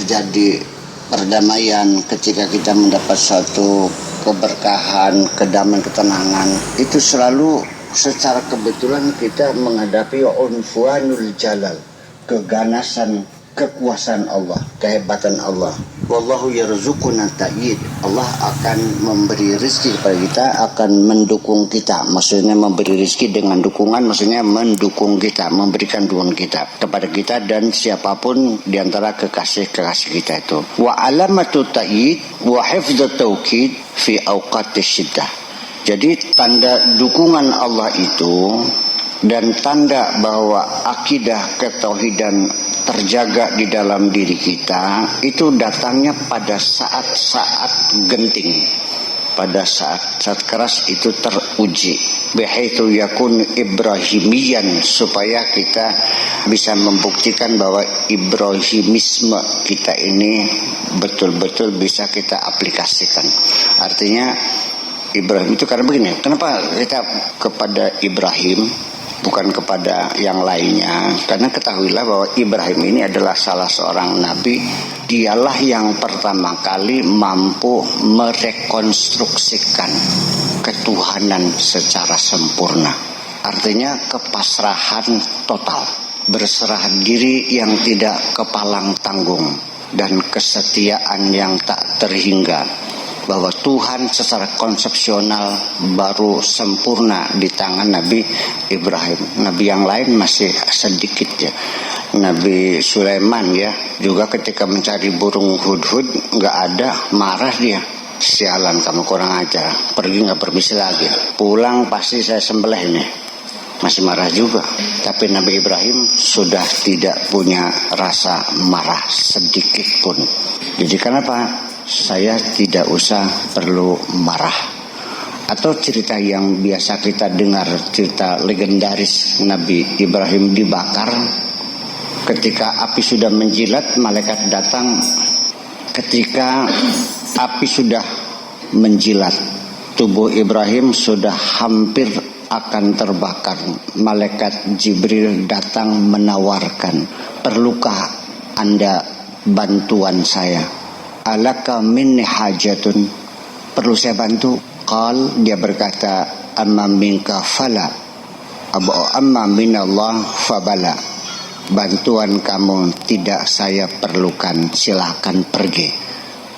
terjadi perdamaian, ketika kita mendapat suatu keberkahan, kedamaian, ketenangan, itu selalu secara kebetulan kita menghadapi unfuanul jalal, keganasan, kekuasaan Allah, kehebatan Allah. Wallahu yarzuquna ta'yid. Allah akan memberi rezeki kepada kita, akan mendukung kita. Maksudnya memberi rezeki dengan dukungan, maksudnya mendukung kita, memberikan dukungan kita kepada kita dan siapapun di antara kekasih-kekasih kita itu. Wa alamatu ta'yid wa hifdzat tawkid fi awqatish syiddah. Jadi tanda dukungan Allah itu dan tanda bahwa akidah ketauhidan terjaga di dalam diri kita itu datangnya pada saat-saat genting, pada saat keras itu teruji. Bihaitsu yakun ibrahimiyan, supaya kita bisa membuktikan bahwa ibrahimisme kita ini betul-betul bisa kita aplikasikan. Artinya Ibrahim itu karena begini, kenapa kita kepada Ibrahim bukan kepada yang lainnya? Karena ketahuilah bahwa Ibrahim ini adalah salah seorang nabi. Dialah yang pertama kali mampu merekonstruksikan ketuhanan secara sempurna. Artinya kepasrahan total, berserah diri yang tidak kepalang tanggung, dan kesetiaan yang tak terhingga. Bahwa Tuhan secara konsepsional baru sempurna di tangan Nabi Ibrahim. Nabi yang lain masih sedikit ya. Nabi Sulaiman ya, juga ketika mencari burung hudhud nggak ada, marah dia. Sialan kamu, kurang ajar, pergi nggak permisi lagi, pulang pasti saya sembelih ini. Masih marah juga. Tapi Nabi Ibrahim sudah tidak punya rasa marah sedikit pun. Jadi kenapa? Saya tidak usah perlu marah. Atau cerita yang biasa kita dengar, cerita legendaris Nabi Ibrahim dibakar. Ketika api sudah menjilat, malaikat datang. Ketika api sudah menjilat, tubuh Ibrahim sudah hampir akan terbakar. Malaikat Jibril datang menawarkan, perlukah Anda bantuan saya? Alaka minni hajatun, perlu saya bantu? Qal, dia berkata, amma minka fala, amma minallah fabala. Bantuan kamu tidak saya perlukan, silahkan pergi.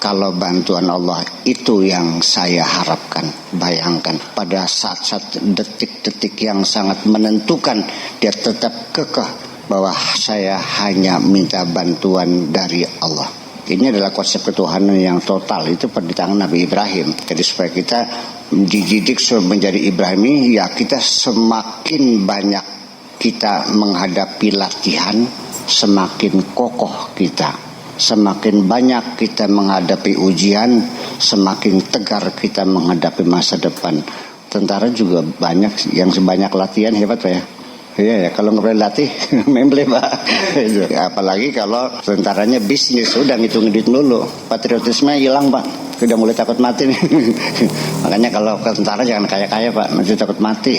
Kalau bantuan Allah itu yang saya harapkan. Bayangkan, pada saat-saat detik-detik yang sangat menentukan, dia tetap kekeh bahwa saya hanya minta bantuan dari Allah. Ini adalah konsep ketuhanan yang total, itu di tangan Nabi Ibrahim. Jadi supaya kita dididik menjadi Ibrahimi, ya kita semakin banyak kita menghadapi latihan, semakin kokoh kita. Semakin banyak kita menghadapi ujian, semakin tegar kita menghadapi masa depan. Tentara juga banyak, yang sebanyak latihan hebat Pak ya. Iya ya, kalau nggak boleh latih memble Pak. Apalagi kalau tentaranya bisnis, udah ngitung duit dulu, patriotisme hilang Pak, udah mulai takut mati nih. Makanya kalau ke tentara jangan kaya-kaya Pak, masih takut mati.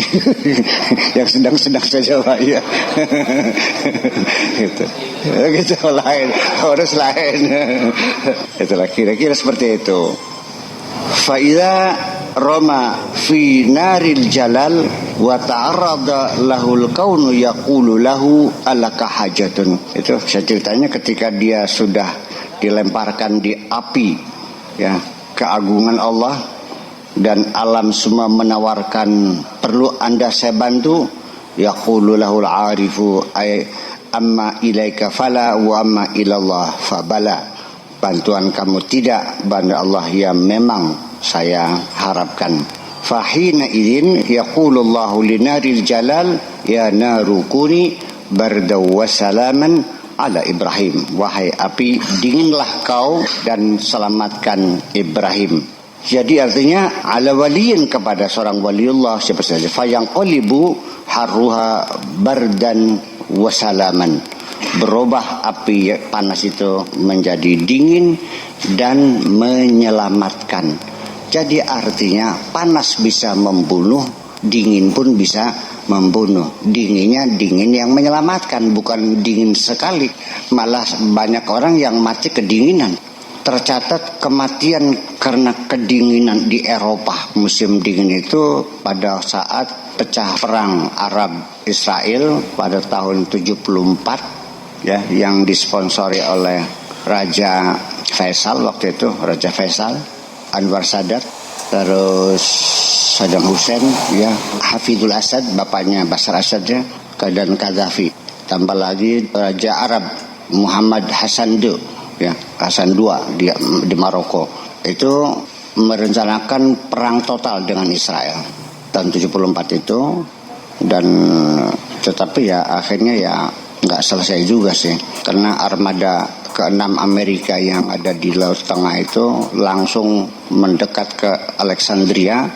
Yang sedang-sedang saja Pak, iya. Gitu lain, harus lain. Itulah kira-kira seperti itu. Faida Roma fi naril jalal wa ta'arrada lahul kaunu yaqulu lahu alaka hajatun. Itu saya ceritanya ketika dia sudah dilemparkan di api ya, keagungan Allah dan alam semua menawarkan, perlu Anda saya bantu? Yaqulu lahul arifu ay amma ilaika fala wa amma ilallah fabala. Bantuan kamu tidak, bantuan Allah yang memang saya harapkan. Fahina idin yaqulullahu linaril jalal ya narukuni bardaw wa salaman ala Ibrahim. Wahai api, dinginlah kau dan selamatkan Ibrahim. Jadi artinya ala waliyin, kepada seorang waliullah siapa saja. Fayanqalibu harruha bardan wa salaman. Berubah api panas itu menjadi dingin dan menyelamatkan. Jadi artinya panas bisa membunuh, dingin pun bisa membunuh. Dinginnya dingin yang menyelamatkan, bukan dingin sekali. Malah banyak orang yang mati kedinginan. Tercatat kematian karena kedinginan di Eropa musim dingin itu pada saat pecah perang Arab Israel pada tahun 74 ya, yang disponsori oleh Raja Faisal waktu itu, Raja Faisal, Anwar Sadat, terus Saddam Hussein ya, Hafidul Asad bapaknya Bashar Assad ya, dan Gaddafi, tambah lagi Raja Arab Muhammad Hassan II ya, Hasan II di Maroko. Itu merencanakan perang total dengan Israel tahun 74 itu, dan tetapi ya akhirnya ya nggak selesai juga sih, karena armada ke-6 Amerika yang ada di Laut Tengah itu langsung mendekat ke Alexandria,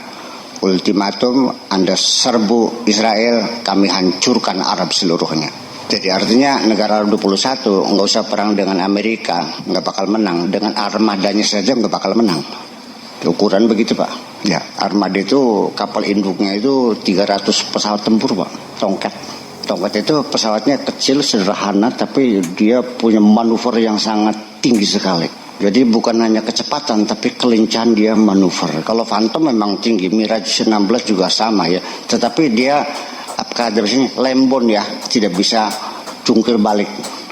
ultimatum, Anda serbu Israel, kami hancurkan Arab seluruhnya. Jadi artinya negara 21 nggak usah perang dengan Amerika, nggak bakal menang. Dengan armadanya saja nggak bakal menang. Ukuran begitu Pak. Ya, armada itu kapal induknya itu 300 pesawat tempur Pak. Tongkat itu pesawatnya kecil, sederhana, tapi dia punya manuver yang sangat tinggi sekali. Jadi bukan hanya kecepatan, tapi kelincahan dia manuver. Kalau Phantom memang tinggi, Mirage 16 juga sama ya. Tetapi dia lembon ya, tidak bisa cungkil balik.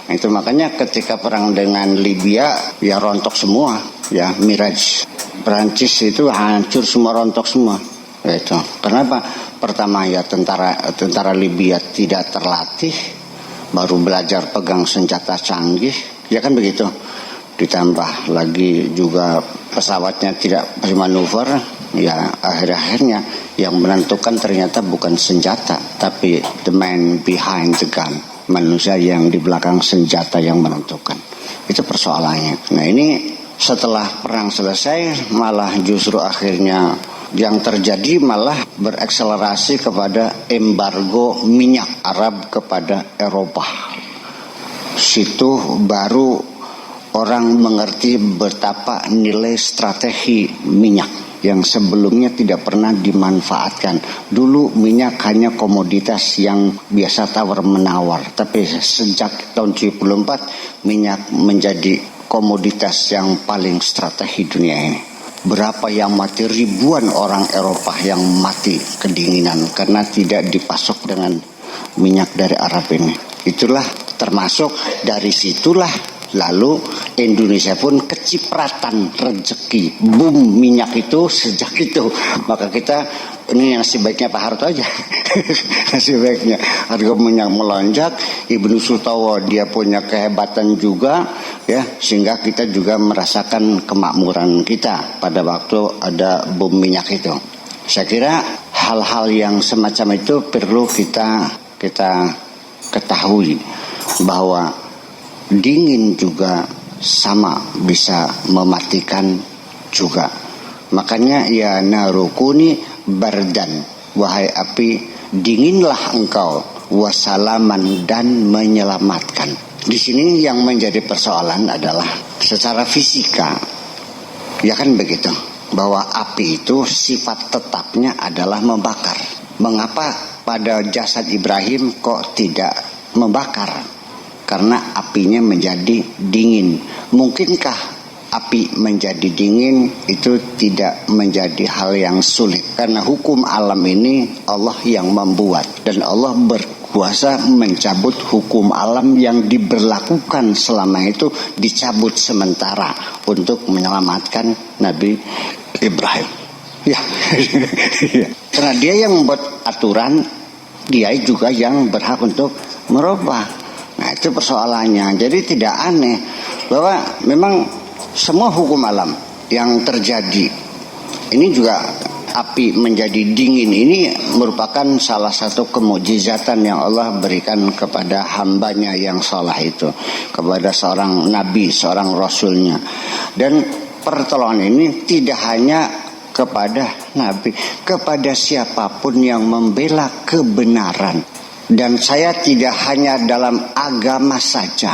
Nah, itu makanya ketika perang dengan Libya ya rontok semua ya, Mirage. Perancis itu hancur semua, rontok semua. Ya, itu. Kenapa? Pertama ya tentara Libya tidak terlatih, baru belajar pegang senjata canggih, ya kan begitu. Ditambah lagi juga pesawatnya tidak bermanuver, ya akhirnya yang menentukan ternyata bukan senjata, tapi the man behind the gun, manusia yang di belakang senjata yang menentukan. Itu persoalannya. Nah ini setelah perang selesai malah justru akhirnya yang terjadi malah berekselerasi kepada embargo minyak Arab kepada Eropa. Situ baru orang mengerti betapa nilai strategi minyak yang sebelumnya tidak pernah dimanfaatkan. Dulu minyak hanya komoditas yang biasa tawar-menawar, tapi sejak tahun 74 minyak menjadi komoditas yang paling strategi dunia ini. Berapa yang mati, ribuan orang Eropa yang mati kedinginan karena tidak dipasok dengan minyak dari Arab ini. Itulah termasuk dari situlah lalu Indonesia pun kecipratan rezeki boom minyak itu sejak itu. Maka kita ini nasib baiknya Pak Harto aja. Nasib baiknya harga minyak melonjak, Ibnu Sutowo dia punya kehebatan juga ya, sehingga kita juga merasakan kemakmuran kita pada waktu ada boom minyak itu. Saya kira hal-hal yang semacam itu perlu kita ketahui bahwa dingin juga sama bisa mematikan juga. Makanya ya narukuni bardan, wahai api dinginlah engkau, wasalaman, dan menyelamatkan. Di sini yang menjadi persoalan adalah secara fisika, ya kan begitu, bahwa api itu sifat tetapnya adalah membakar. Mengapa pada jasad Ibrahim kok tidak membakar? Karena apinya menjadi dingin. Mungkinkah api menjadi dingin? Itu tidak menjadi hal yang sulit. Karena hukum alam ini Allah yang membuat. Dan Allah berkuasa mencabut hukum alam yang diberlakukan selama itu, dicabut sementara untuk menyelamatkan Nabi Ibrahim. Ya, karena dia yang membuat aturan, dia juga yang berhak untuk merubah. Nah itu persoalannya. Jadi tidak aneh bahwa memang semua hukum alam yang terjadi ini juga api menjadi dingin ini merupakan salah satu kemujizatan yang Allah berikan kepada hambanya yang saleh itu, kepada seorang nabi, seorang rasulnya. Dan pertolongan ini tidak hanya kepada nabi, kepada siapapun yang membela kebenaran. Dan saya tidak hanya dalam agama saja,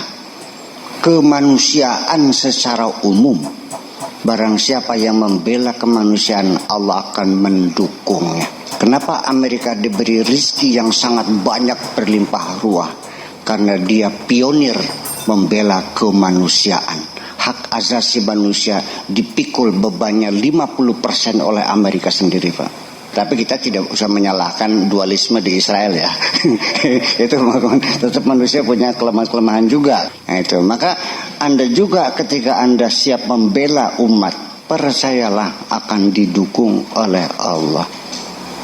kemanusiaan secara umum. Barang siapa yang membela kemanusiaan, Allah akan mendukungnya. Kenapa Amerika diberi rezeki yang sangat banyak berlimpah ruah? Karena dia pionir membela kemanusiaan. Hak asasi manusia dipikul bebannya 50% oleh Amerika sendiri, Pak. Tapi kita tidak usah menyalahkan dualisme di Israel ya. Itu tetap manusia punya kelemahan-kelemahan juga. Nah, itu. Maka Anda juga ketika Anda siap membela umat, percayalah akan didukung oleh Allah.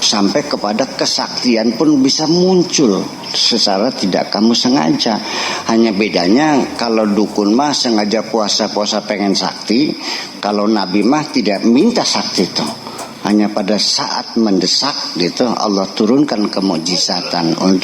Sampai kepada kesaktian pun bisa muncul secara tidak kamu sengaja. Hanya bedanya kalau dukun mah sengaja puasa-puasa pengen sakti, kalau Nabi mah tidak minta sakti itu. Hanya pada saat mendesak gitu Allah turunkan kemujizatan untuk